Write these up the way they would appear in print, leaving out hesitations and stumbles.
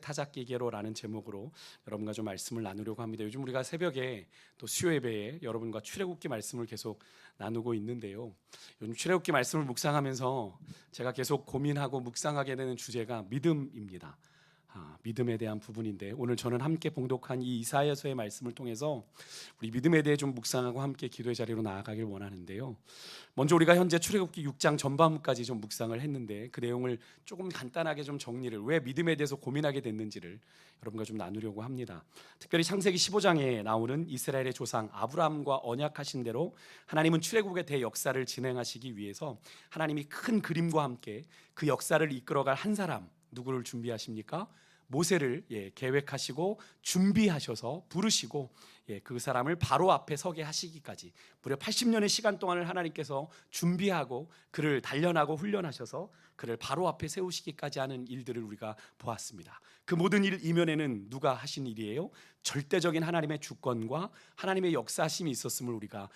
타작기계로라는 제목으로 여러분과 좀 말씀을 나누려고 합니다. 요즘 우리가 새벽에 또 수요 예배에 여러분과 출애굽기 말씀을 계속 나누고 있는데요. 요즘 출애굽기 말씀을 묵상하면서 제가 계속 고민하고 묵상하게 되는 주제가 믿음입니다. 믿음에 대한 부분인데, 오늘 저는 함께 봉독한 이 이사야서의 말씀을 통해서 우리 믿음에 대해 좀 묵상하고 함께 기도의 자리로 나아가길 원하는데요. 먼저 우리가 현재 출애굽기 6장 전반부까지 좀 묵상을 했는데, 그 내용을 조금 간단하게 좀 정리를, 왜 믿음에 대해서 고민하게 됐는지를 여러분과 좀 나누려고 합니다. 특별히 창세기 15장에 나오는 이스라엘의 조상 아브라함과 언약하신 대로 하나님은 출애굽의 대역사를 진행하시기 위해서 하나님이 큰 그림과 함께 그 역사를 이끌어갈 한 사람, 누구를 준비하십니까? 모세를 계획하시고 준비하셔서 부르시고 그 사람을 바로 앞에 서게 하시기까지 무려 80년의 시간 동안을 하나님께서 준비하고 그를 단련하고 훈련하셔서 그를 바로 앞에 세우시기까지 하는 일들을 우리가 보았습니다. 그 모든 일 이면에는 누가 하신 일이에요? 절대적인 하나님의 주권과 하나님의 역사심이 있었음을 우리가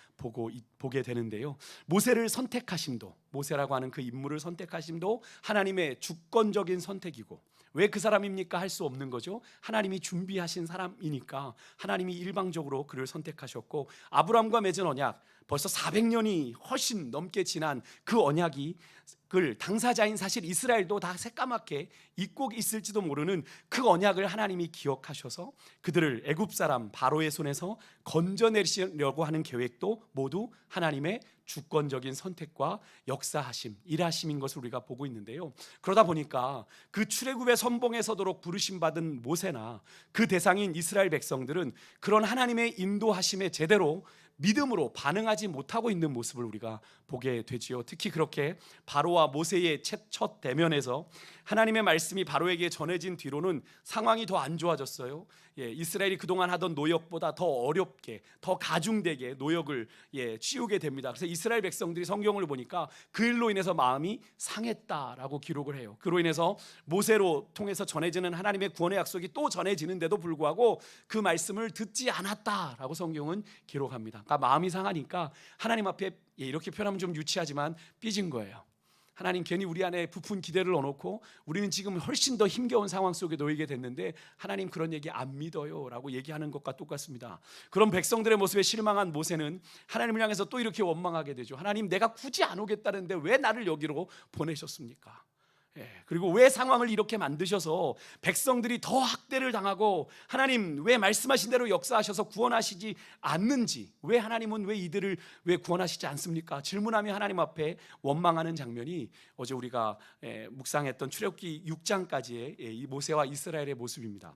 보게 되는데요. 모세를 선택하심도, 모세라고 하는 그 인물을 선택하심도 하나님의 주권적인 선택이고, 왜 그 사람입니까? 할 수 없는 거죠. 하나님이 준비하신 사람이니까 하나님이 일방적으로 그를 선택하셨고, 아브라함과 맺은 언약, 벌써 400년이 훨씬 넘게 지난 그 언약이 그 당사자인 사실 이스라엘도 다 새까맣게 잊고 있을지도 모르는 그 언약을 하나님이 기억하셔서 그들을 애굽 사람 바로의 손에서 건져내시려고 하는 계획도 모두 하나님의 주권적인 선택과 역사하심, 일하심인 것을 우리가 보고 있는데요. 그러다 보니까 그 출애굽의 선봉에 서도록 부르심 받은 모세나 그 대상인 이스라엘 백성들은 그런 하나님의 인도하심에 제대로 믿음으로 반응하지 못하고 있는 모습을 우리가 보게 되지요. 특히 그렇게 바로와 모세의 첫 대면에서 하나님의 말씀이 바로에게 전해진 뒤로는 상황이 더 안 좋아졌어요. 이스라엘이 그동안 하던 노역보다 더 어렵게, 더 가중되게 노역을 치우게 됩니다. 그래서 이스라엘 백성들이 성경을 보니까 그 일로 인해서 마음이 상했다라고 기록을 해요. 그로 인해서 모세로 통해서 전해지는 하나님의 구원의 약속이 또 전해지는데도 불구하고 그 말씀을 듣지 않았다라고 성경은 기록합니다. 그러니까 마음이 상하니까 하나님 앞에, 이렇게 표현하면 좀 유치하지만, 삐진 거예요. 하나님, 괜히 우리 안에 부푼 기대를 넣어놓고 우리는 지금 훨씬 더 힘겨운 상황 속에 놓이게 됐는데 하나님 그런 얘기 안 믿어요 라고 얘기하는 것과 똑같습니다. 그런 백성들의 모습에 실망한 모세는 하나님을 향해서 또 이렇게 원망하게 되죠. 하나님, 내가 굳이 안 오겠다는데 왜 나를 여기로 보내셨습니까? 그리고 왜 상황을 이렇게 만드셔서 백성들이 더 학대를 당하고, 하나님 왜 말씀하신 대로 역사하셔서 구원하시지 않는지, 왜 하나님은 왜 이들을 왜 구원하시지 않습니까? 질문하며 하나님 앞에 원망하는 장면이 어제 우리가 묵상했던 출애굽기 6장까지의 이 모세와 이스라엘의 모습입니다.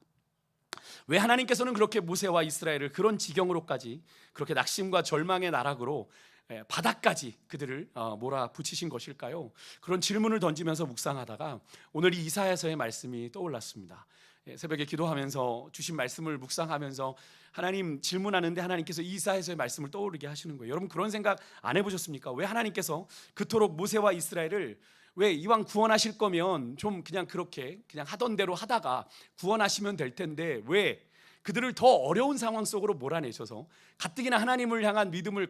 왜 하나님께서는 그렇게 모세와 이스라엘을 그런 지경으로까지, 그렇게 낙심과 절망의 나락으로 바닥까지 그들을 몰아붙이신 것일까요? 그런 질문을 던지면서 묵상하다가 오늘 이 이사야서의 말씀이 떠올랐습니다. 새벽에 기도하면서 주신 말씀을 묵상하면서 하나님 질문하는데 하나님께서 이사야서의 말씀을 떠오르게 하시는 거예요. 여러분, 그런 생각 안 해보셨습니까? 왜 하나님께서 그토록 모세와 이스라엘을, 왜 이왕 구원하실 거면 좀 그냥 그렇게 그냥 하던 대로 하다가 구원하시면 될 텐데 왜 그들을 더 어려운 상황 속으로 몰아내셔서 가뜩이나 하나님을 향한 믿음을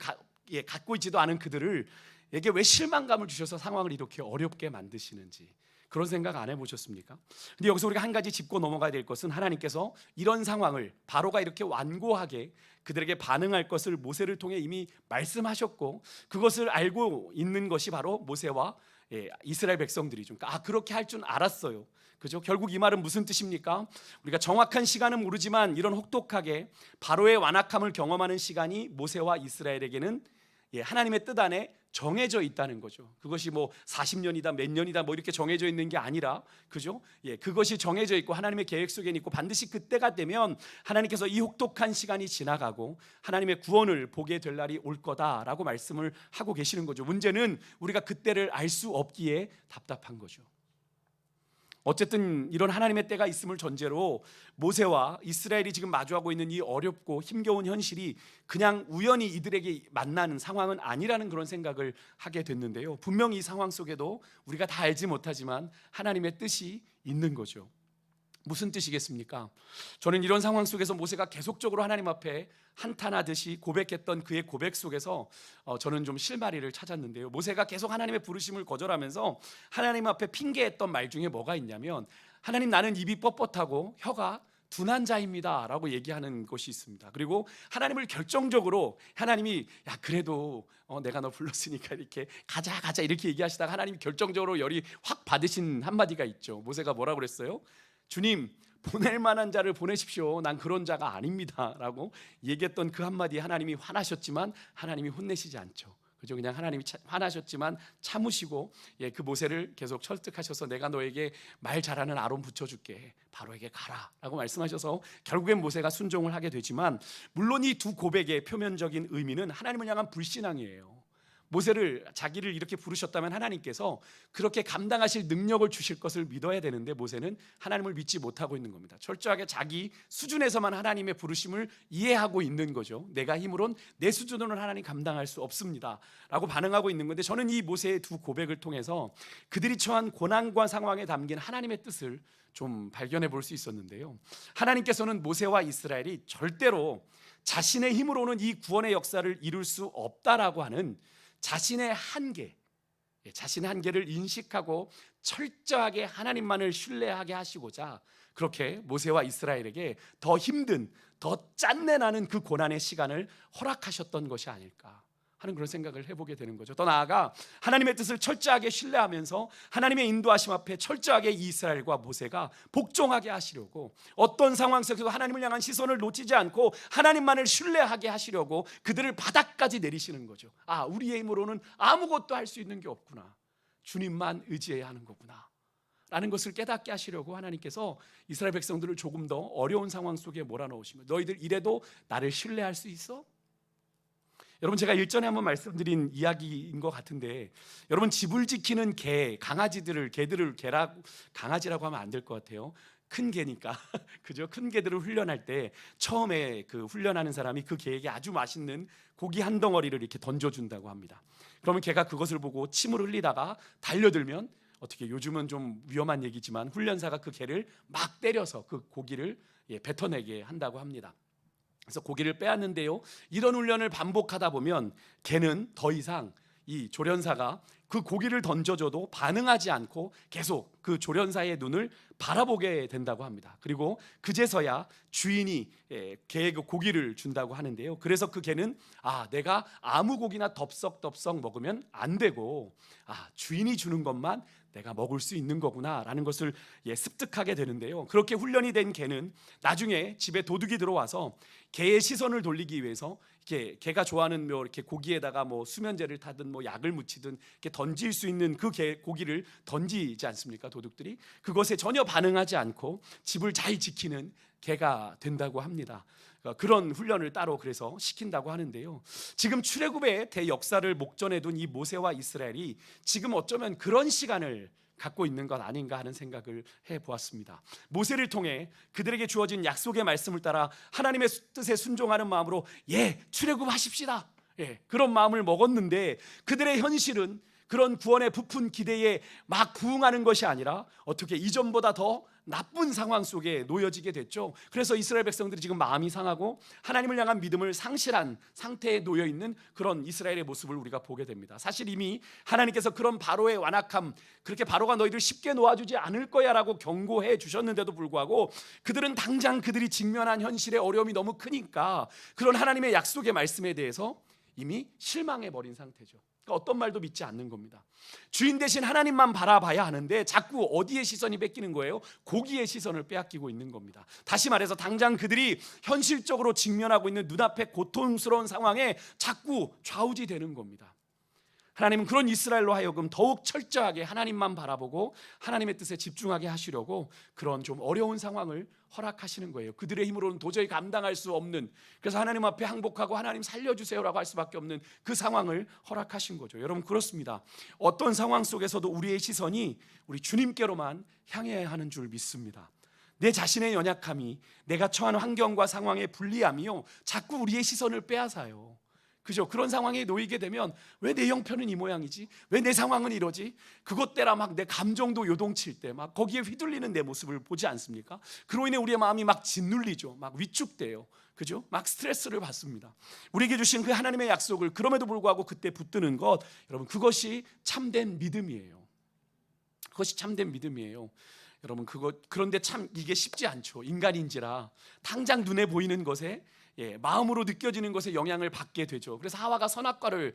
갖고 있지도 않은 그들에게 왜 실망감을 주셔서 상황을 이렇게 어렵게 만드시는지, 그런 생각 안 해보셨습니까? 근데 여기서 우리가 한 가지 짚고 넘어가야 될 것은, 하나님께서 이런 상황을, 바로가 이렇게 완고하게 그들에게 반응할 것을 모세를 통해 이미 말씀하셨고, 그것을 알고 있는 것이 바로 모세와 이스라엘 백성들이죠. 그러니까 그렇게 할 줄 알았어요. 그죠? 결국 이 말은 무슨 뜻입니까? 우리가 정확한 시간은 모르지만 이런 혹독하게 바로의 완악함을 경험하는 시간이 모세와 이스라엘에게는 하나님의 뜻 안에 정해져 있다는 거죠. 그것이 뭐 40년이다 몇 년이다 뭐 이렇게 정해져 있는 게 아니라, 그죠? 그것이 정해져 있고 하나님의 계획 속에 있고, 반드시 그때가 되면 하나님께서 이 혹독한 시간이 지나가고 하나님의 구원을 보게 될 날이 올 거다라고 말씀을 하고 계시는 거죠. 문제는 우리가 그때를 알 수 없기에 답답한 거죠. 어쨌든 이런 하나님의 때가 있음을 전제로 모세와 이스라엘이 지금 마주하고 있는 이 어렵고 힘겨운 현실이 그냥 우연히 이들에게 만나는 상황은 아니라는 그런 생각을 하게 됐는데요. 분명히 이 상황 속에도 우리가 다 알지 못하지만 하나님의 뜻이 있는 거죠. 무슨 뜻이겠습니까? 저는 이런 상황 속에서 모세가 계속적으로 하나님 앞에 한탄하듯이 고백했던 그의 고백 속에서 저는 좀 실마리를 찾았는데요. 모세가 계속 하나님의 부르심을 거절하면서 하나님 앞에 핑계했던 말 중에 뭐가 있냐면, 하나님, 나는 입이 뻣뻣하고 혀가 둔한 자입니다 라고 얘기하는 것이 있습니다. 그리고 하나님을 결정적으로, 하나님이 야 그래도 내가 너 불렀으니까 이렇게 가자 이렇게 얘기하시다가 하나님이 결정적으로 열이 확 받으신 한마디가 있죠. 모세가 뭐라고 그랬어요? 주님, 보낼 만한 자를 보내십시오. 난 그런 자가 아닙니다 라고 얘기했던 그 한마디에 하나님이 화나셨지만 하나님이 혼내시지 않죠. 그죠? 그냥 하나님이 화나셨지만 참으시고, 그 모세를 계속 설득하셔서 내가 너에게 말 잘하는 아론 붙여줄게, 바로에게 가라 라고 말씀하셔서 결국엔 모세가 순종을 하게 되지만, 물론 이 두 고백의 표면적인 의미는 하나님을 향한 불신앙이에요. 모세를, 자기를 이렇게 부르셨다면 하나님께서 그렇게 감당하실 능력을 주실 것을 믿어야 되는데, 모세는 하나님을 믿지 못하고 있는 겁니다. 철저하게 자기 수준에서만 하나님의 부르심을 이해하고 있는 거죠. 내가 힘으론, 내 수준으로는 하나님 감당할 수 없습니다 라고 반응하고 있는 건데, 저는 이 모세의 두 고백을 통해서 그들이 처한 고난과 상황에 담긴 하나님의 뜻을 좀 발견해 볼 수 있었는데요. 하나님께서는 모세와 이스라엘이 절대로 자신의 힘으로는 이 구원의 역사를 이룰 수 없다라고 하는 자신의 한계를 인식하고 철저하게 하나님만을 신뢰하게 하시고자 그렇게 모세와 이스라엘에게 더 힘든, 더 짠내나는 그 고난의 시간을 허락하셨던 것이 아닐까 하는 그런 생각을 해보게 되는 거죠. 더 나아가 하나님의 뜻을 철저하게 신뢰하면서 하나님의 인도하심 앞에 철저하게 이스라엘과 모세가 복종하게 하시려고, 어떤 상황 속에서 하나님을 향한 시선을 놓치지 않고 하나님만을 신뢰하게 하시려고 그들을 바닥까지 내리시는 거죠. 아, 우리의 힘으로는 아무것도 할 수 있는 게 없구나, 주님만 의지해야 하는 거구나 라는 것을 깨닫게 하시려고 하나님께서 이스라엘 백성들을 조금 더 어려운 상황 속에 몰아넣으시면, 너희들 이래도 나를 신뢰할 수 있어? 여러분, 제가 일전에 한번 말씀드린 이야기인 것 같은데, 여러분, 집을 지키는 강아지들을 강아지라고 하면 안 될 것 같아요. 큰 개니까 그죠? 큰 개들을 훈련할 때 처음에 그 훈련하는 사람이 그 개에게 아주 맛있는 고기 한 덩어리를 이렇게 던져준다고 합니다. 그러면 개가 그것을 보고 침을 흘리다가 달려들면 어떻게, 요즘은 좀 위험한 얘기지만 훈련사가 그 개를 막 때려서 그 고기를 뱉어내게 한다고 합니다. 그래서 고기를 빼앗는데요, 이런 훈련을 반복하다 보면 개는 더 이상 이 조련사가 그 고기를 던져줘도 반응하지 않고 계속 그 조련사의 눈을 바라보게 된다고 합니다. 그리고 그제서야 주인이 개에게 고기를 준다고 하는데요, 그래서 그 개는 내가 아무 고기나 덥석덥석 먹으면 안 되고, 주인이 주는 것만 내가 먹을 수 있는 거구나 라는 것을 습득하게 되는데요, 그렇게 훈련이 된 개는 나중에 집에 도둑이 들어와서 개의 시선을 돌리기 위해서 이렇게 개가 좋아하는 이렇게 고기에다가 수면제를 타든 약을 묻히든 이렇게 던질 수 있는 그 고기를 던지지 않습니까? 도둑들이 그것에 전혀 반응하지 않고 집을 잘 지키는 개가 된다고 합니다. 그런 훈련을 따로 그래서 시킨다고 하는데요, 지금 출애굽의 대역사를 목전에 둔 이 모세와 이스라엘이 지금 어쩌면 그런 시간을 갖고 있는 것 아닌가 하는 생각을 해보았습니다. 모세를 통해 그들에게 주어진 약속의 말씀을 따라 하나님의 뜻에 순종하는 마음으로 출애굽하십시다, 그런 마음을 먹었는데, 그들의 현실은 그런 구원의 부푼 기대에 막 부응하는 것이 아니라 어떻게 이전보다 더 나쁜 상황 속에 놓여지게 됐죠. 그래서 이스라엘 백성들이 지금 마음이 상하고 하나님을 향한 믿음을 상실한 상태에 놓여 있는 그런 이스라엘의 모습을 우리가 보게 됩니다. 사실 이미 하나님께서 그런 바로의 완악함, 그렇게 바로가 너희들 쉽게 놓아주지 않을 거야 라고 경고해 주셨는데도 불구하고 그들은 당장 그들이 직면한 현실의 어려움이 너무 크니까 그런 하나님의 약속의 말씀에 대해서 이미 실망해 버린 상태죠. 그러니까 어떤 말도 믿지 않는 겁니다. 주인 대신 하나님만 바라봐야 하는데 자꾸 어디에 시선이 뺏기는 거예요? 고기의 시선을 빼앗기고 있는 겁니다. 다시 말해서 당장 그들이 현실적으로 직면하고 있는 눈앞의 고통스러운 상황에 자꾸 좌우지되는 겁니다. 하나님은 그런 이스라엘로 하여금 더욱 철저하게 하나님만 바라보고 하나님의 뜻에 집중하게 하시려고 그런 좀 어려운 상황을 허락하시는 거예요. 그들의 힘으로는 도저히 감당할 수 없는, 그래서 하나님 앞에 항복하고 하나님 살려주세요라고 할 수밖에 없는 그 상황을 허락하신 거죠. 여러분, 그렇습니다. 어떤 상황 속에서도 우리의 시선이 우리 주님께로만 향해야 하는 줄 믿습니다. 내 자신의 연약함이, 내가 처한 환경과 상황의 불리함이요, 자꾸 우리의 시선을 빼앗아요. 그죠? 그런 상황에 놓이게 되면 왜 내 형편은 이 모양이지? 왜 내 상황은 이러지? 그것 때라 막 내 감정도 요동칠 때 막 거기에 휘둘리는 내 모습을 보지 않습니까? 그로 인해 우리의 마음이 막 짓눌리죠. 막 위축돼요. 그죠? 막 스트레스를 받습니다. 우리에게 주신 그 하나님의 약속을 그럼에도 불구하고 그때 붙드는 것, 여러분 그것이 참된 믿음이에요. 그것이 참된 믿음이에요. 여러분 그런데 참 이게 쉽지 않죠. 인간인지라 당장 눈에 보이는 것에 마음으로 느껴지는 것에 영향을 받게 되죠. 그래서 하와가 선악과를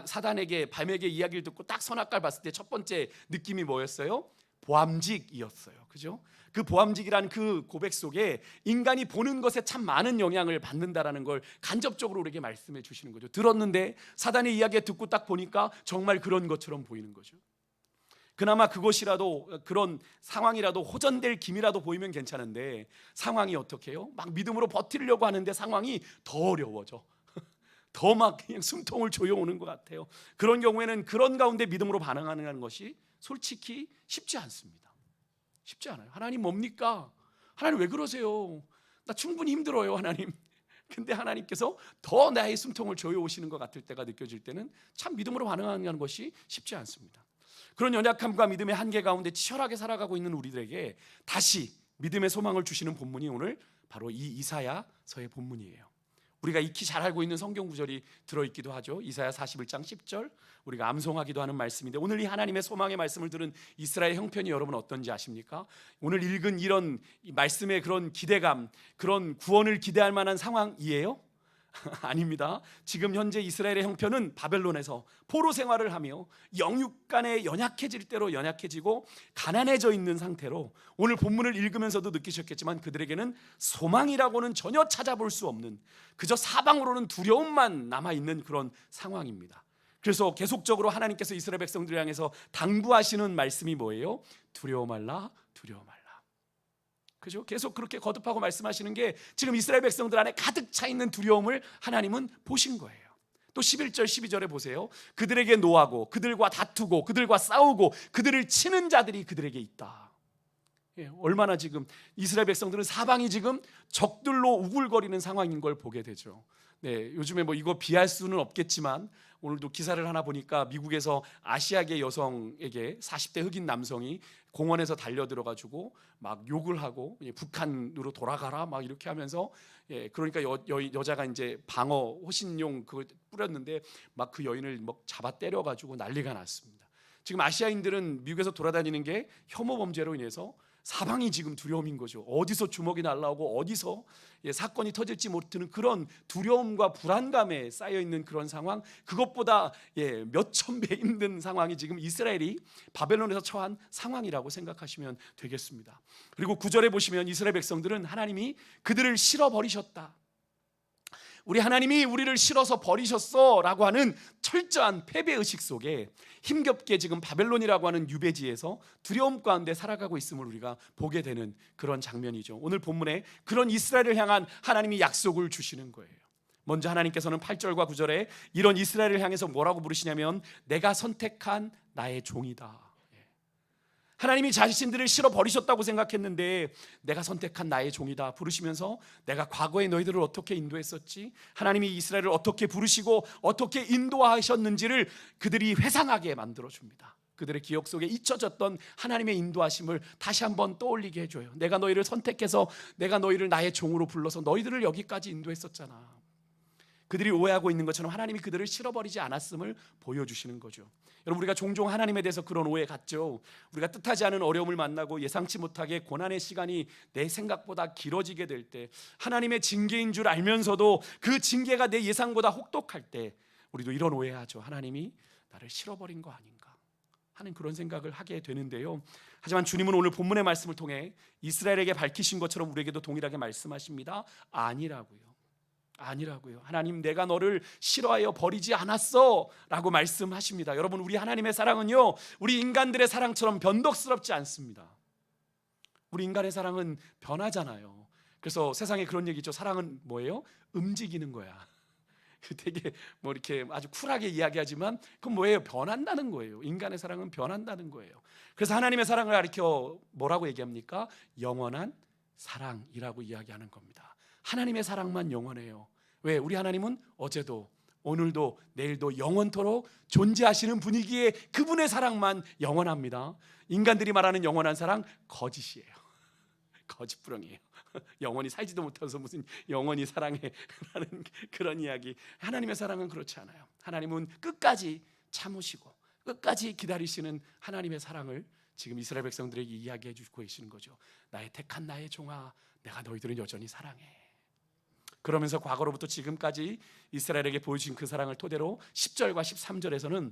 사단에게 뱀에게 이야기를 듣고 딱 선악과를 봤을 때 첫 번째 느낌이 뭐였어요? 보암직이었어요. 그죠? 그 보암직이라는 그 고백 속에 인간이 보는 것에 참 많은 영향을 받는다라는 걸 간접적으로 우리에게 말씀해 주시는 거죠. 들었는데 사단의 이야기 듣고 딱 보니까 정말 그런 것처럼 보이는 거죠. 그나마 그것이라도, 그런 상황이라도 호전될 김이라도 보이면 괜찮은데 상황이 어떻게 해요? 막 믿음으로 버티려고 하는데 상황이 더 어려워져. 더 막 그냥 숨통을 조여오는 것 같아요. 그런 경우에는 그런 가운데 믿음으로 반응하는 것이 솔직히 쉽지 않습니다. 쉽지 않아요. 하나님 뭡니까? 하나님 왜 그러세요? 나 충분히 힘들어요, 하나님. 근데 하나님께서 더 나의 숨통을 조여오시는 것 같을 때가 느껴질 때는 참 믿음으로 반응하는 것이 쉽지 않습니다. 그런 연약함과 믿음의 한계 가운데 치열하게 살아가고 있는 우리들에게 다시 믿음의 소망을 주시는 본문이 오늘 바로 이 이사야서의 본문이에요. 우리가 익히 잘 알고 있는 성경 구절이 들어있기도 하죠. 이사야 41장 10절, 우리가 암송하기도 하는 말씀인데, 오늘 이 하나님의 소망의 말씀을 들은 이스라엘 형편이 여러분 어떤지 아십니까? 오늘 읽은 이런 말씀의 그런 기대감, 그런 구원을 기대할 만한 상황이에요? 아닙니다. 지금 현재 이스라엘의 형편은 바벨론에서 포로 생활을 하며 영육간에 연약해질 대로 연약해지고 가난해져 있는 상태로, 오늘 본문을 읽으면서도 느끼셨겠지만 그들에게는 소망이라고는 전혀 찾아볼 수 없는, 그저 사방으로는 두려움만 남아있는 그런 상황입니다. 그래서 계속적으로 하나님께서 이스라엘 백성들을 향해서 당부하시는 말씀이 뭐예요? 두려워 말라, 두려워 말라. 그죠? 계속 그렇게 거듭하고 말씀하시는 게 지금 이스라엘 백성들 안에 가득 차 있는 두려움을 하나님은 보신 거예요. 또 11절 12절에 보세요. 그들에게 노하고 그들과 다투고 그들과 싸우고 그들을 치는 자들이 그들에게 있다. 얼마나 지금 이스라엘 백성들은 사방이 지금 적들로 우글거리는 상황인 걸 보게 되죠. 요즘에 뭐 이거 비할 수는 없겠지만 오늘도 기사를 하나 보니까 미국에서 아시아계 여성에게 40대 흑인 남성이 공원에서 달려들어가지고 막 욕을 하고 북한으로 돌아가라 막 이렇게 하면서, 그러니까 여자가 이제 방어 호신용 그걸 뿌렸는데 막 그 여인을 막 잡아 때려가지고 난리가 났습니다. 지금 아시아인들은 미국에서 돌아다니는 게 혐오 범죄로 인해서 사방이 지금 두려움인 거죠. 어디서 주먹이 날라오고 어디서 사건이 터질지 모르는 그런 두려움과 불안감에 쌓여있는 그런 상황, 그것보다 몇천 배 힘든 상황이 지금 이스라엘이 바벨론에서 처한 상황이라고 생각하시면 되겠습니다. 그리고 9절에 보시면 이스라엘 백성들은 하나님이 그들을 실어버리셨다, 우리 하나님이 우리를 실어서 버리셨어 라고 하는 철저한 패배의식 속에 힘겹게 지금 바벨론이라고 하는 유배지에서 두려움 가운데 살아가고 있음을 우리가 보게 되는 그런 장면이죠. 오늘 본문에 그런 이스라엘을 향한 하나님이 약속을 주시는 거예요. 먼저 하나님께서는 8절과 9절에 이런 이스라엘을 향해서 뭐라고 부르시냐면 내가 선택한 나의 종이다. 하나님이 자신들을 실어 버리셨다고 생각했는데 내가 선택한 나의 종이다 부르시면서 내가 과거에 너희들을 어떻게 인도했었지, 하나님이 이스라엘을 어떻게 부르시고 어떻게 인도하셨는지를 그들이 회상하게 만들어줍니다. 그들의 기억 속에 잊혀졌던 하나님의 인도하심을 다시 한번 떠올리게 해줘요. 내가 너희를 선택해서 내가 너희를 나의 종으로 불러서 너희들을 여기까지 인도했었잖아. 그들이 오해하고 있는 것처럼 하나님이 그들을 실어버리지 않았음을 보여주시는 거죠. 여러분, 우리가 종종 하나님에 대해서 그런 오해 갖죠. 우리가 뜻하지 않은 어려움을 만나고 예상치 못하게 고난의 시간이 내 생각보다 길어지게 될 때, 하나님의 징계인 줄 알면서도 그 징계가 내 예상보다 혹독할 때 우리도 이런 오해하죠. 하나님이 나를 실어버린 거 아닌가 하는 그런 생각을 하게 되는데요. 하지만 주님은 오늘 본문의 말씀을 통해 이스라엘에게 밝히신 것처럼 우리에게도 동일하게 말씀하십니다. 아니라고요. 하나님, 내가 너를 싫어하여 버리지 않았어 라고 말씀하십니다. 여러분, 우리 하나님의 사랑은요, 우리 인간들의 사랑처럼 변덕스럽지 않습니다. 우리 인간의 사랑은 변하잖아요. 그래서 세상에 그런 얘기죠. 사랑은 뭐예요? 움직이는 거야. 되게 뭐 이렇게 아주 쿨하게 이야기하지만 그건 뭐예요? 변한다는 거예요. 인간의 사랑은 변한다는 거예요. 그래서 하나님의 사랑을 가리켜 뭐라고 얘기합니까? 영원한 사랑이라고 이야기하는 겁니다. 하나님의 사랑만 영원해요. 왜? 우리 하나님은 어제도 오늘도 내일도 영원토록 존재하시는 분이기에 그분의 사랑만 영원합니다. 인간들이 말하는 영원한 사랑 거짓이에요. 거짓부렁이에요. 영원히 살지도 못해서 무슨 영원히 사랑해 라는 그런 이야기. 하나님의 사랑은 그렇지 않아요. 하나님은 끝까지 참으시고 끝까지 기다리시는 하나님의 사랑을 지금 이스라엘 백성들에게 이야기해 주고 계시는 거죠. 나의 택한 나의 종아, 내가 너희들은 여전히 사랑해. 그러면서 과거로부터 지금까지 이스라엘에게 보여주신 그 사랑을 토대로 10절과 13절에서는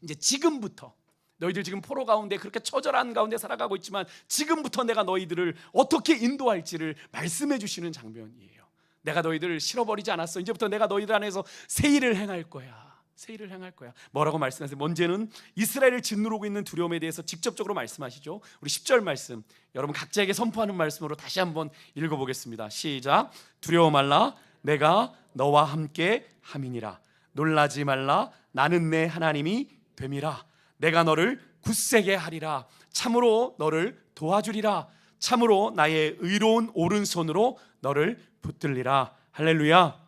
이제 지금부터 너희들 지금 포로 가운데 그렇게 처절한 가운데 살아가고 있지만 지금부터 내가 너희들을 어떻게 인도할지를 말씀해 주시는 장면이에요. 내가 너희들을 실어버리지 않았어. 이제부터 내가 너희들 안에서 새 일을 행할 거야. 새 일을 행할 거야. 뭐라고 말씀하세요? 먼저는 이스라엘을 짓누르고 있는 두려움에 대해서 직접적으로 말씀하시죠. 우리 10절 말씀 여러분 각자에게 선포하는 말씀으로 다시 한번 읽어보겠습니다. 시작. 두려워 말라, 내가 너와 함께 함이니라. 놀라지 말라, 나는 내 하나님이 됨이라. 내가 너를 굳세게 하리라. 참으로 너를 도와주리라. 참으로 나의 의로운 오른손으로 너를 붙들리라. 할렐루야.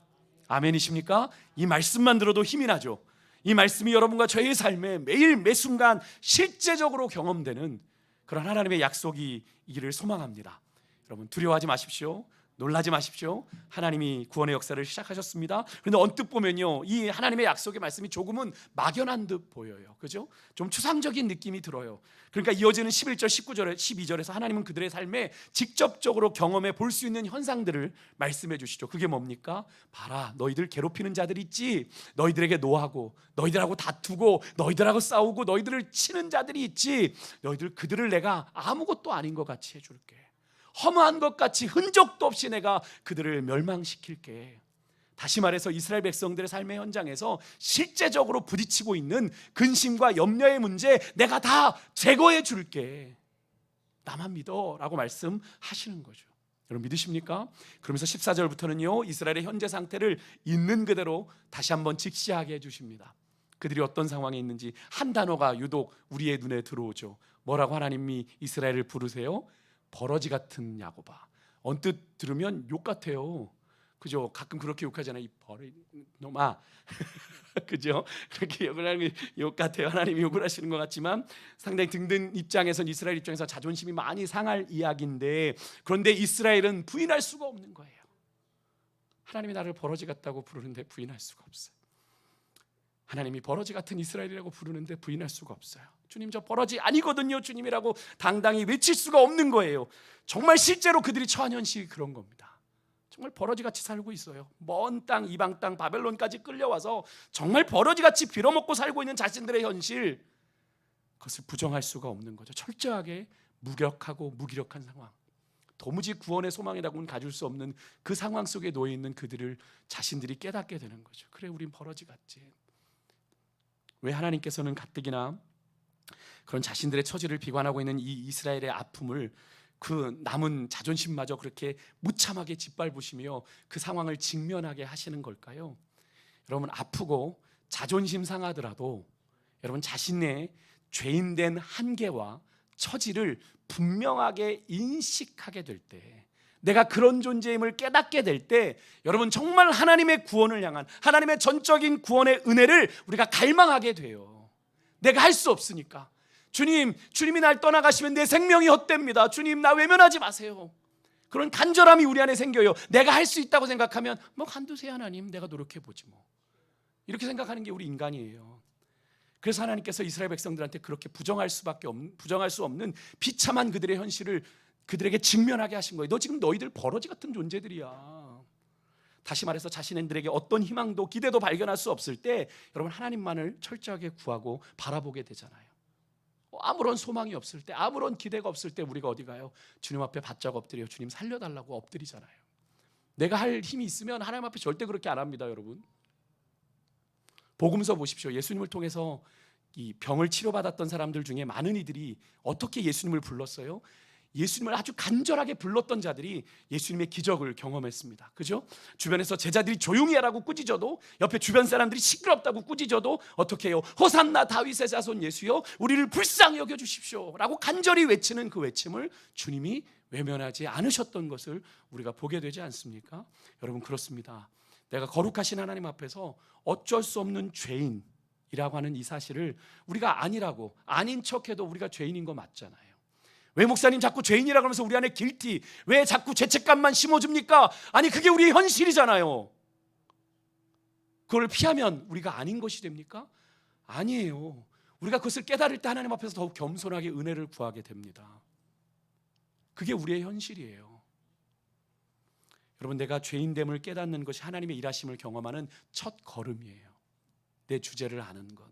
아멘이십니까? 이 말씀만 들어도 힘이 나죠. 이 말씀이 여러분과 저의 삶에 매일 매순간 실제적으로 경험되는 그런 하나님의 약속이기를 소망합니다. 여러분 두려워하지 마십시오. 놀라지 마십시오. 하나님이 구원의 역사를 시작하셨습니다. 그런데 언뜻 보면요, 이 하나님의 약속의 말씀이 조금은 막연한 듯 보여요. 그죠? 좀 추상적인 느낌이 들어요. 그러니까 이어지는 11절, 19절, 12절에서 하나님은 그들의 삶에 직접적으로 경험해 볼 수 있는 현상들을 말씀해 주시죠. 그게 뭡니까? 봐라, 너희들 괴롭히는 자들 있지. 너희들에게 노하고 너희들하고 다투고 너희들하고 싸우고 너희들을 치는 자들이 있지. 너희들 그들을 내가 아무것도 아닌 것 같이 해줄게. 허무한 것 같이 흔적도 없이 내가 그들을 멸망시킬게. 다시 말해서 이스라엘 백성들의 삶의 현장에서 실제적으로 부딪히고 있는 근심과 염려의 문제 내가 다 제거해 줄게. 나만 믿어 라고 말씀하시는 거죠. 여러분 믿으십니까? 그러면서 14절부터는요 이스라엘의 현재 상태를 있는 그대로 다시 한번 직시하게 해주십니다. 그들이 어떤 상황에 있는지 한 단어가 유독 우리의 눈에 들어오죠. 뭐라고 하나님이 이스라엘을 부르세요? 버러지 같은 야곱아. 언뜻 들으면 욕 같아요. 그죠? 가끔 그렇게 욕하잖아요. 이 버러지 놈아. 그죠? 그렇게 욕을 하는 욕 같아요. 하나님이 욕을 하시는 것 같지만 상당히 등등 입장에선 이스라엘 입장에서 자존심이 많이 상할 이야기인데, 그런데 이스라엘은 부인할 수가 없는 거예요. 하나님이 나를 버러지 같다고 부르는데 부인할 수가 없어요. 하나님이 버러지 같은 이스라엘이라고 부르는데 부인할 수가 없어요. 주님 저 버러지 아니거든요 주님이라고 당당히 외칠 수가 없는 거예요. 정말 실제로 그들이 처한 현실이 그런 겁니다. 정말 버러지같이 살고 있어요. 먼 땅 이방 땅 바벨론까지 끌려와서 정말 버러지같이 빌어먹고 살고 있는 자신들의 현실, 그것을 부정할 수가 없는 거죠. 철저하게 무력하고 무기력한 상황, 도무지 구원의 소망이라고는 가질 수 없는 그 상황 속에 놓여 있는 그들을 자신들이 깨닫게 되는 거죠. 그래 우린 버러지 같지. 왜 하나님께서는 가뜩이나 그런 자신들의 처지를 비관하고 있는 이 이스라엘의 아픔을 그 남은 자존심마저 그렇게 무참하게 짓밟으시며 그 상황을 직면하게 하시는 걸까요? 여러분 아프고 자존심 상하더라도 여러분 자신의 죄인된 한계와 처지를 분명하게 인식하게 될 때, 내가 그런 존재임을 깨닫게 될 때 여러분 정말 하나님의 구원을 향한 하나님의 전적인 구원의 은혜를 우리가 갈망하게 돼요. 내가 할 수 없으니까. 주님이 날 떠나가시면 내 생명이 헛됩니다. 주님 나 외면하지 마세요. 그런 간절함이 우리 안에 생겨요. 내가 할 수 있다고 생각하면 뭐 간두세요 하나님, 내가 노력해보지 뭐. 이렇게 생각하는 게 우리 인간이에요. 그래서 하나님께서 이스라엘 백성들한테 그렇게 부정할 수 없는 비참한 그들의 현실을 그들에게 직면하게 하신 거예요. 너 지금 너희들 버러지 같은 존재들이야. 다시 말해서 자신들에게 어떤 희망도 기대도 발견할 수 없을 때 여러분 하나님만을 철저하게 구하고 바라보게 되잖아요. 아무런 소망이 없을 때, 아무런 기대가 없을 때 우리가 어디 가요? 주님 앞에 바짝 엎드려 주님 살려달라고 엎드리잖아요. 내가 할 힘이 있으면 하나님 앞에 절대 그렇게 안 합니다. 여러분 복음서 보십시오. 예수님을 통해서 이 병을 치료받았던 사람들 중에 많은 이들이 어떻게 예수님을 불렀어요? 예수님을 아주 간절하게 불렀던 자들이 예수님의 기적을 경험했습니다. 그죠? 주변에서 제자들이 조용히 하라고 꾸짖어도, 옆에 주변 사람들이 시끄럽다고 꾸짖어도 어떻게 해요? 호산나 다윗의 자손 예수여 우리를 불쌍히 여겨주십시오 라고 간절히 외치는 그 외침을 주님이 외면하지 않으셨던 것을 우리가 보게 되지 않습니까? 여러분 그렇습니다. 내가 거룩하신 하나님 앞에서 어쩔 수 없는 죄인이라고 하는 이 사실을 우리가 아니라고, 아닌 척해도 우리가 죄인인 거 맞잖아요. 왜 목사님 자꾸 죄인이라고 하면서 우리 안에 길티, 왜 자꾸 죄책감만 심어줍니까? 아니, 그게 우리의 현실이잖아요. 그걸 피하면 우리가 아닌 것이 됩니까? 아니에요. 우리가 그것을 깨달을 때 하나님 앞에서 더욱 겸손하게 은혜를 구하게 됩니다. 그게 우리의 현실이에요. 여러분, 내가 죄인됨을 깨닫는 것이 하나님의 일하심을 경험하는 첫 걸음이에요. 내 주제를 아는 것.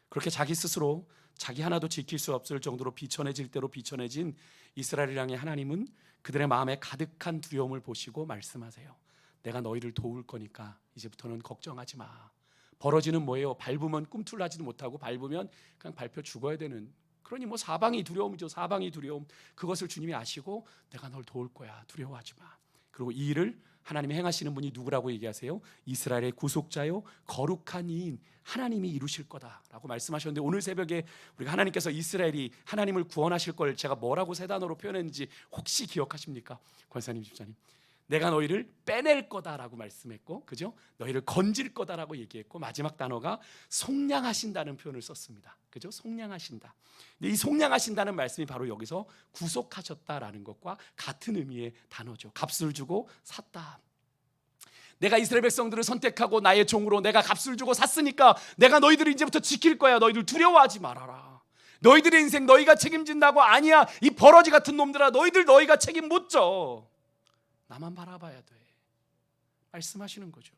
그렇게 자기 스스로 자기 하나도 지킬 수 없을 정도로 비천해질 대로 비천해진 이스라엘을 향해 하나님은 그들의 마음에 가득한 두려움을 보시고 말씀하세요. 내가 너희를 도울 거니까 이제부터는 걱정하지 마. 벌어지는 뭐예요? 밟으면 꿈틀나지도 못하고 밟으면 그냥 밟혀 죽어야 되는, 그러니 뭐 사방이 두려움이죠. 사방이 두려움. 그것을 주님이 아시고 내가 널 도울 거야. 두려워하지 마. 그리고 이 일을 하나님이 행하시는 분이 누구라고 얘기하세요? 이스라엘의 구속자요 거룩한 이인 하나님이 이루실 거다라고 말씀하셨는데, 오늘 새벽에 우리가 하나님께서 이스라엘이 하나님을 구원하실 걸 제가 뭐라고 세 단어로 표현했는지 혹시 기억하십니까? 권사님, 집사님, 내가 너희를 빼낼 거다라고 말씀했고, 그죠? 너희를 건질 거다라고 얘기했고, 마지막 단어가 속량하신다는 표현을 썼습니다. 그죠? 속량하신다. 근데 이 속량하신다는 말씀이 바로 여기서 구속하셨다라는 것과 같은 의미의 단어죠. 값을 주고 샀다. 내가 이스라엘 백성들을 선택하고 나의 종으로 내가 값을 주고 샀으니까 내가 너희들을 이제부터 지킬 거야. 너희들 두려워하지 말아라. 너희들의 인생 너희가 책임진다고. 아니야, 이 버러지 같은 놈들아, 너희가 책임 못 져. 나만 바라봐야 돼. 말씀하시는 거죠.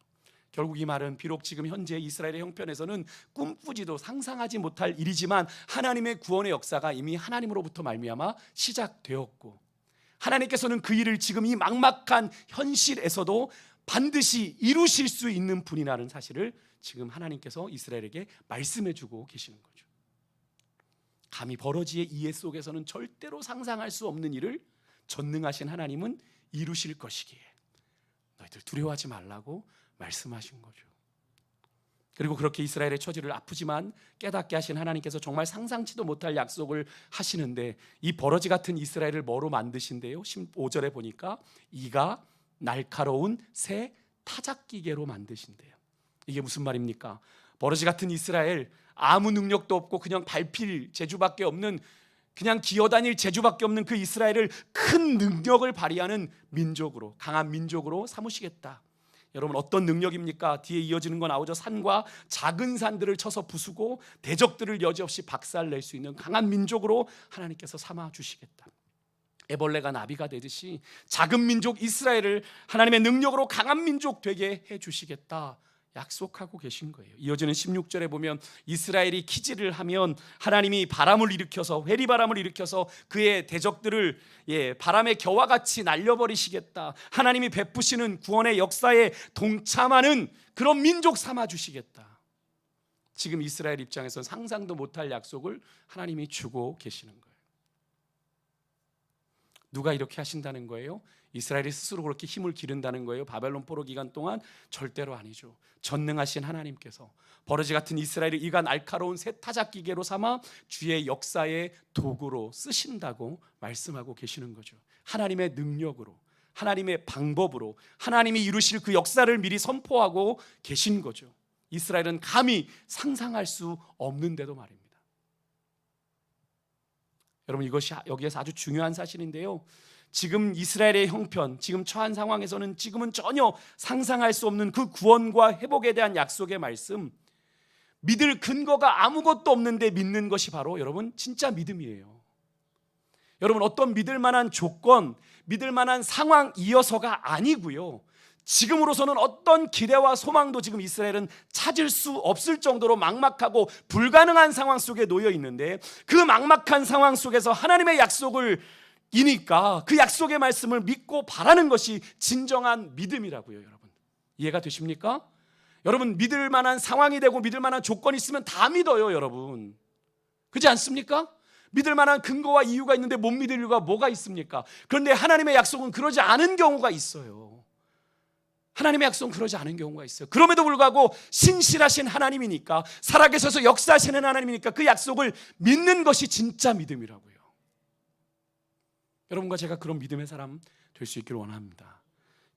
결국 이 말은 비록 지금 현재 이스라엘의 형편에서는 꿈꾸지도 상상하지 못할 일이지만 하나님의 구원의 역사가 이미 하나님으로부터 말미암아 시작되었고, 하나님께서는 그 일을 지금 이 막막한 현실에서도 반드시 이루실 수 있는 분이라는 사실을 지금 하나님께서 이스라엘에게 말씀해주고 계시는 거죠. 감히 버러지의 이해 속에서는 절대로 상상할 수 없는 일을 전능하신 하나님은 이루실 것이기에 너희들 두려워하지 말라고 말씀하신 거죠. 그리고 그렇게 이스라엘의 처지를 아프지만 깨닫게 하신 하나님께서 정말 상상치도 못할 약속을 하시는데, 이 버러지 같은 이스라엘을 뭐로 만드신대요? 15절에 보니까 이가 날카로운 새 타작기계로 만드신대요. 이게 무슨 말입니까? 버러지 같은 이스라엘, 아무 능력도 없고 그냥 밟힐 재주밖에 없는, 그냥 기어다닐 재주밖에 없는 그 이스라엘을 큰 능력을 발휘하는 민족으로, 강한 민족으로 삼으시겠다. 여러분, 어떤 능력입니까? 뒤에 이어지는 거 나오죠. 산과 작은 산들을 쳐서 부수고 대적들을 여지없이 박살낼 수 있는 강한 민족으로 하나님께서 삼아 주시겠다. 애벌레가 나비가 되듯이 작은 민족 이스라엘을 하나님의 능력으로 강한 민족 되게 해주시겠다 약속하고 계신 거예요. 이어지는 16절에 보면 이스라엘이 키질을 하면 하나님이 바람을 일으켜서, 회리바람을 일으켜서 그의 대적들을 바람의 겨와 같이 날려버리시겠다. 하나님이 베푸시는 구원의 역사에 동참하는 그런 민족 삼아주시겠다. 지금 이스라엘 입장에서 상상도 못할 약속을 하나님이 주고 계시는 거예요. 누가 이렇게 하신다는 거예요? 이스라엘이 스스로 그렇게 힘을 기른다는 거예요? 바벨론 포로 기간 동안? 절대로 아니죠. 전능하신 하나님께서 버러지 같은 이스라엘을 이가 날카로운 새 타작기계로 삼아 주의 역사의 도구로 쓰신다고 말씀하고 계시는 거죠. 하나님의 능력으로, 하나님의 방법으로 하나님이 이루실 그 역사를 미리 선포하고 계신 거죠. 이스라엘은 감히 상상할 수 없는데도 말입니다. 여러분, 이것이 여기에서 아주 중요한 사실인데요, 지금 이스라엘의 형편, 지금 처한 상황에서는 지금은 전혀 상상할 수 없는 그 구원과 회복에 대한 약속의 말씀, 믿을 근거가 아무것도 없는데 믿는 것이 바로 여러분 진짜 믿음이에요. 여러분, 어떤 믿을 만한 조건, 믿을 만한 상황이어서가 아니고요, 지금으로서는 어떤 기대와 소망도 지금 이스라엘은 찾을 수 없을 정도로 막막하고 불가능한 상황 속에 놓여 있는데, 그 막막한 상황 속에서 하나님의 약속을 이니까 그 약속의 말씀을 믿고 바라는 것이 진정한 믿음이라고요. 여러분, 이해가 되십니까? 여러분, 믿을 만한 상황이 되고 믿을 만한 조건이 있으면 다 믿어요. 여러분, 그렇지 않습니까? 믿을 만한 근거와 이유가 있는데 못 믿을 이유가 뭐가 있습니까? 그런데 하나님의 약속은 그러지 않은 경우가 있어요. 하나님의 약속은 그러지 않은 경우가 있어요. 그럼에도 불구하고 신실하신 하나님이니까, 살아계셔서 역사하시는 하나님이니까 그 약속을 믿는 것이 진짜 믿음이라고요. 여러분과 제가 그런 믿음의 사람 될 수 있기를 원합니다.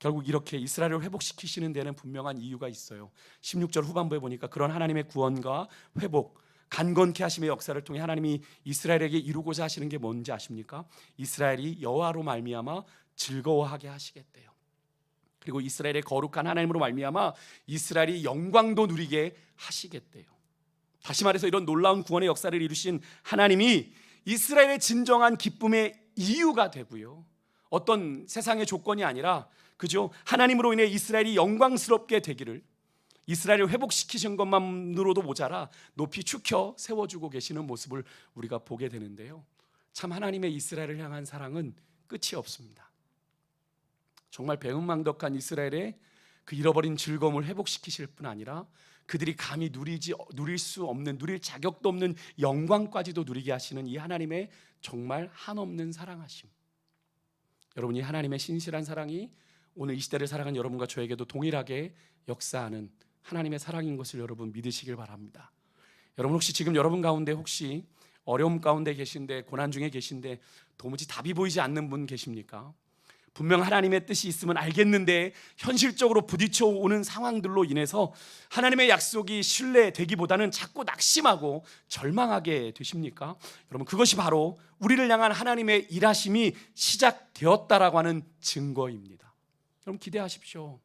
결국 이렇게 이스라엘을 회복시키시는 데는 분명한 이유가 있어요. 16절 후반부에 보니까 그런 하나님의 구원과 회복, 간건케 하심의 역사를 통해 하나님이 이스라엘에게 이루고자 하시는 게 뭔지 아십니까? 이스라엘이 여호와로 말미암아 즐거워하게 하시겠대요. 그리고 이스라엘의 거룩한 하나님으로 말미암아 이스라엘이 영광도 누리게 하시겠대요. 다시 말해서 이런 놀라운 구원의 역사를 이루신 하나님이 이스라엘의 진정한 기쁨의 이유가 되고요, 어떤 세상의 조건이 아니라 그죠, 하나님으로 인해 이스라엘이 영광스럽게 되기를, 이스라엘을 회복시키신 것만으로도 모자라 높이 축혀 세워주고 계시는 모습을 우리가 보게 되는데요, 참 하나님의 이스라엘을 향한 사랑은 끝이 없습니다. 정말 배은망덕한 이스라엘의 그 잃어버린 즐거움을 회복시키실 뿐 아니라 그들이 감히 누릴 수 없는, 누릴 자격도 없는 영광까지도 누리게 하시는 이 하나님의 정말 한없는 사랑하심, 여러분, 이 하나님의 신실한 사랑이 오늘 이 시대를 살아가는 여러분과 저에게도 동일하게 역사하는 하나님의 사랑인 것을 여러분 믿으시길 바랍니다. 여러분, 혹시 지금 여러분 가운데 혹시 어려움 가운데 계신데, 고난 중에 계신데 도무지 답이 보이지 않는 분 계십니까? 분명 하나님의 뜻이 있으면 알겠는데 현실적으로 부딪혀 오는 상황들로 인해서 하나님의 약속이 신뢰되기보다는 자꾸 낙심하고 절망하게 되십니까? 여러분, 그것이 바로 우리를 향한 하나님의 일하심이 시작되었다라고 하는 증거입니다. 여러분, 기대하십시오.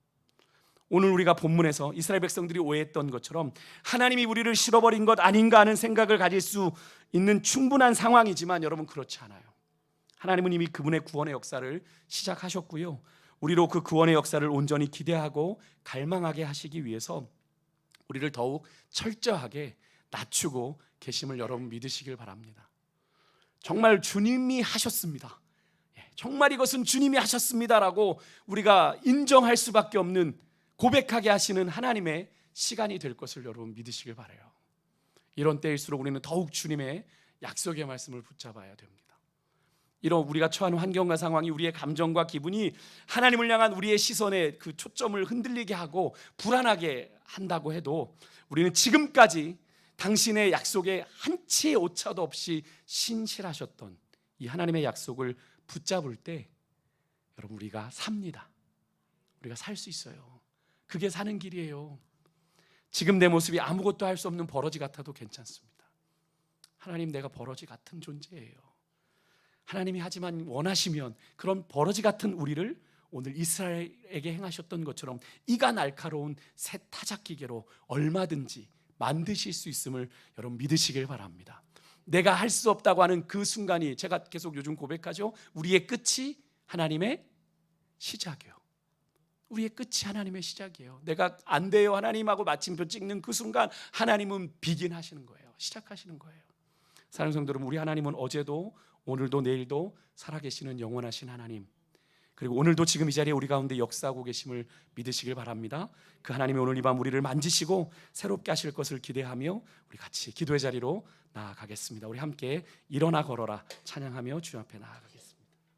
오늘 우리가 본문에서 이스라엘 백성들이 오해했던 것처럼 하나님이 우리를 실어버린 것 아닌가 하는 생각을 가질 수 있는 충분한 상황이지만 여러분, 그렇지 않아요. 하나님은 이미 그분의 구원의 역사를 시작하셨고요, 우리로 그 구원의 역사를 온전히 기대하고 갈망하게 하시기 위해서 우리를 더욱 철저하게 낮추고 계심을 여러분 믿으시길 바랍니다. 정말 주님이 하셨습니다, 정말 이것은 주님이 하셨습니다라고 우리가 인정할 수밖에 없는, 고백하게 하시는 하나님의 시간이 될 것을 여러분 믿으시길 바라요. 이런 때일수록 우리는 더욱 주님의 약속의 말씀을 붙잡아야 됩니다. 이런 우리가 처한 환경과 상황이 우리의 감정과 기분이 하나님을 향한 우리의 시선에 그 초점을 흔들리게 하고 불안하게 한다고 해도 우리는 지금까지 당신의 약속에 한치의 오차도 없이 신실하셨던 이 하나님의 약속을 붙잡을 때 여러분, 우리가 삽니다. 우리가 살 수 있어요. 그게 사는 길이에요. 지금 내 모습이 아무것도 할 수 없는 버러지 같아도 괜찮습니다. 하나님, 내가 버러지 같은 존재예요. 하나님이 하지만 원하시면 그런 버러지 같은 우리를 오늘 이스라엘에게 행하셨던 것처럼 이가 날카로운 새 타작기계로 얼마든지 만드실 수 있음을 여러분 믿으시길 바랍니다. 내가 할 수 없다고 하는 그 순간이, 제가 계속 요즘 고백하죠, 우리의 끝이 하나님의 시작이에요. 우리의 끝이 하나님의 시작이에요. 내가 안 돼요 하나님하고 마침표 찍는 그 순간 하나님은 비긴 하시는 거예요. 시작하시는 거예요. 사랑하는 성도 여러분, 우리 하나님은 어제도 오늘도 내일도 살아계시는 영원하신 하나님, 그리고 오늘도 지금 이 자리에 우리 가운데 역사하고 계심을 믿으시길 바랍니다. 그 하나님이 오늘 이 밤 우리를 만지시고 새롭게 하실 것을 기대하며 우리 같이 기도의 자리로 나아가겠습니다. 우리 함께 일어나 걸어라 찬양하며 주 앞에 나아가겠습니다.